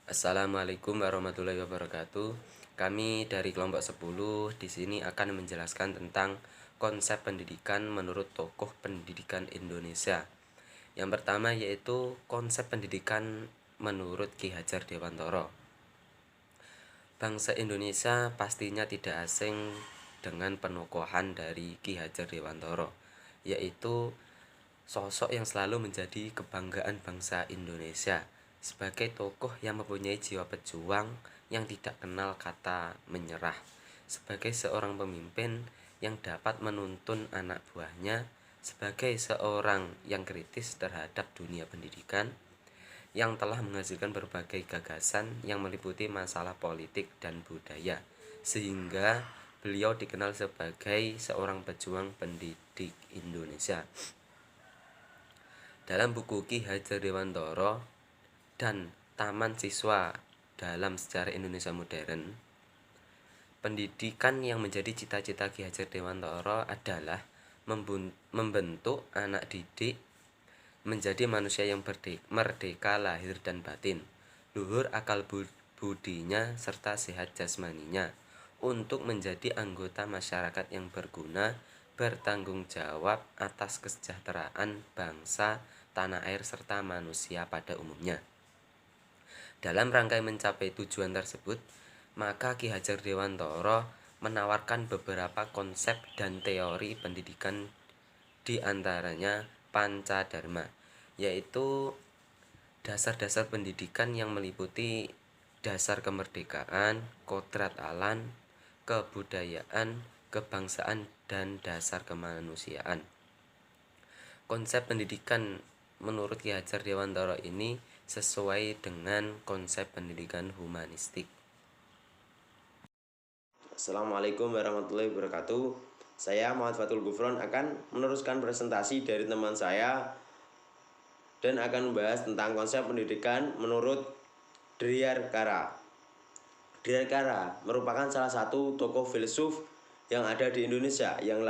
Assalamualaikum warahmatullahi wabarakatuh. Kami dari kelompok 10 di sini akan menjelaskan tentang konsep pendidikan menurut tokoh pendidikan Indonesia. Yang pertama yaitu konsep pendidikan menurut Ki Hajar Dewantara. Bangsa Indonesia pastinya tidak asing dengan penokohan dari Ki Hajar Dewantara, yaitu sosok yang selalu menjadi kebanggaan bangsa Indonesia sebagai tokoh yang mempunyai jiwa pejuang yang tidak kenal kata menyerah, sebagai seorang pemimpin yang dapat menuntun anak buahnya, sebagai seorang yang kritis terhadap dunia pendidikan, yang telah menghasilkan berbagai gagasan yang meliputi masalah politik dan budaya, sehingga beliau dikenal sebagai seorang pejuang pendidik Indonesia. Dalam buku Ki Hajar Dewantara dan Taman Siswa dalam Sejarah Indonesia Modern, pendidikan yang menjadi cita-cita Ki Hajar Dewantara adalah membentuk anak didik menjadi manusia yang merdeka lahir dan batin, luhur akal budinya serta sehat jasmaninya, untuk menjadi anggota masyarakat yang berguna, bertanggung jawab atas kesejahteraan bangsa, tanah air serta manusia pada umumnya. Dalam rangka mencapai tujuan tersebut, maka Ki Hajar Dewantara menawarkan beberapa konsep dan teori pendidikan, di antaranya Pancadharma, yaitu dasar-dasar pendidikan yang meliputi dasar kemerdekaan, kodrat alam, kebudayaan, kebangsaan, dan dasar kemanusiaan. Konsep pendidikan menurut Ki Hajar Dewantara ini sesuai dengan konsep pendidikan humanistik. Assalamualaikum warahmatullahi wabarakatuh. Saya Muhammad Fatul Gufron akan meneruskan presentasi dari teman saya dan akan membahas tentang konsep pendidikan menurut Dryarkara. Dryarkara merupakan salah satu tokoh filsuf yang ada di Indonesia yang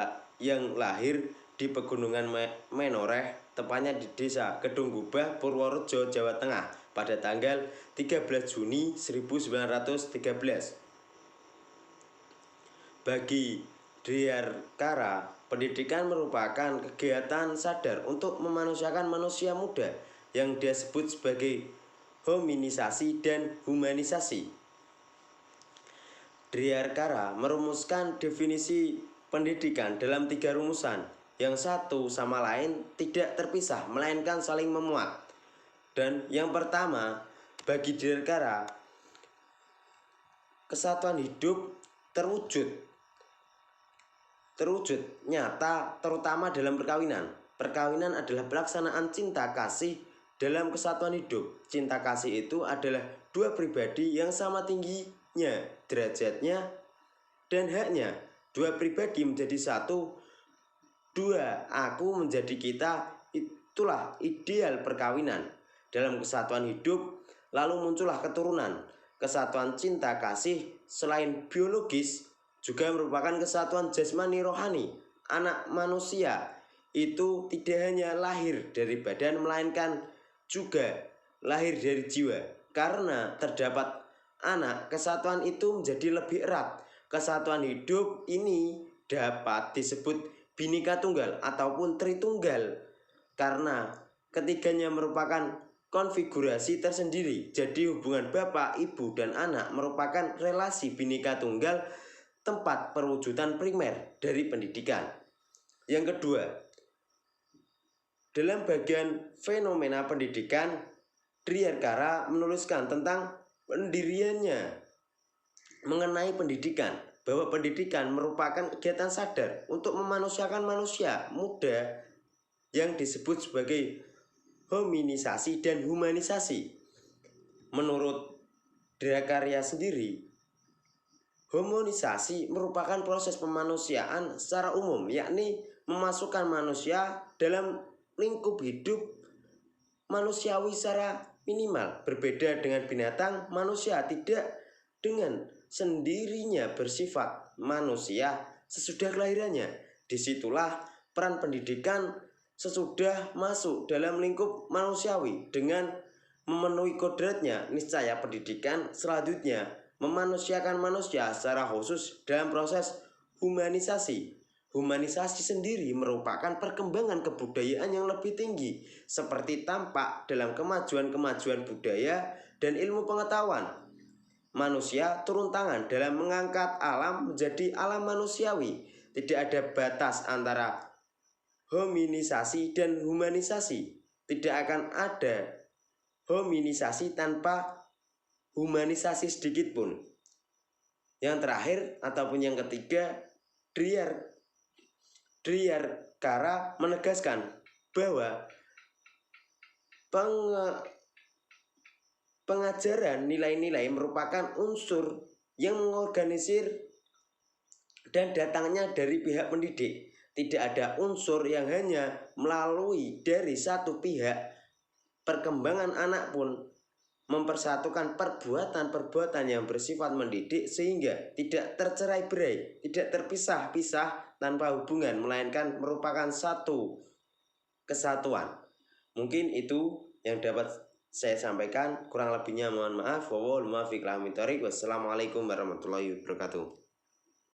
lahir di Pegunungan Menoreh, tepatnya di Desa Kedung Gubah, Purworejo, Jawa Tengah pada tanggal 13 Juni 1913. Bagi Dryarkara, pendidikan merupakan kegiatan sadar untuk memanusiakan manusia muda yang dia sebut sebagai hominisasi dan humanisasi. Dryarkara merumuskan definisi pendidikan dalam 3 rumusan yang satu sama lain tidak terpisah melainkan saling memuat. Dan yang pertama, bagi Dryarkara, kesatuan hidup terwujud nyata terutama dalam perkawinan. Perkawinan adalah pelaksanaan cinta kasih dalam kesatuan hidup. Cinta kasih itu adalah dua pribadi yang sama tingginya derajatnya dan haknya. Dua pribadi menjadi satu, dua aku menjadi kita. Itulah ideal perkawinan. Dalam kesatuan hidup lalu muncullah keturunan. Kesatuan cinta kasih selain biologis juga merupakan kesatuan jasmani rohani. Anak manusia itu tidak hanya lahir dari badan melainkan juga lahir dari jiwa. Karena terdapat anak, kesatuan itu menjadi lebih erat. Kesatuan hidup ini dapat disebut Bhinneka Tunggal ataupun Tritunggal karena ketiganya merupakan konfigurasi tersendiri. Jadi hubungan bapak, ibu, dan anak merupakan relasi Bhinneka Tunggal, tempat perwujudan primer dari pendidikan. Yang kedua, dalam bagian fenomena pendidikan, Dryarkara menuliskan tentang pendiriannya mengenai pendidikan, bahwa pendidikan merupakan kegiatan sadar untuk memanusiakan manusia muda yang disebut sebagai hominisasi dan humanisasi. Menurut Dryarkara sendiri, homonisasi merupakan proses pemanusiaan secara umum, yakni memasukkan manusia dalam lingkup hidup manusiawi secara minimal. Berbeda dengan binatang, manusia tidak dengan sendirinya bersifat manusia sesudah kelahirannya. Disitulah peran pendidikan sesudah masuk dalam lingkup manusiawi dengan memenuhi kodratnya, niscaya pendidikan selanjutnya memanusiakan manusia secara khusus dalam proses humanisasi. Humanisasi sendiri merupakan perkembangan kebudayaan yang lebih tinggi, seperti tampak dalam kemajuan-kemajuan budaya dan ilmu pengetahuan. Manusia turun tangan dalam mengangkat alam menjadi alam manusiawi. Tidak ada batas antara hominisasi dan humanisasi. Tidak akan ada hominisasi tanpa humanisasi sedikit pun. Yang terakhir ataupun yang ketiga, Dryarkara menegaskan bahwa pengajaran nilai-nilai merupakan unsur yang mengorganisir dan datangnya dari pihak pendidik. Tidak ada unsur yang hanya melalui dari satu pihak. Perkembangan anak pun mempersatukan perbuatan-perbuatan yang bersifat mendidik sehingga tidak tercerai-berai, tidak terpisah-pisah tanpa hubungan, melainkan merupakan satu kesatuan. Mungkin itu yang dapat saya sampaikan, kurang lebihnya mohon maaf. Wassalamualaikum warahmatullahi wabarakatuh.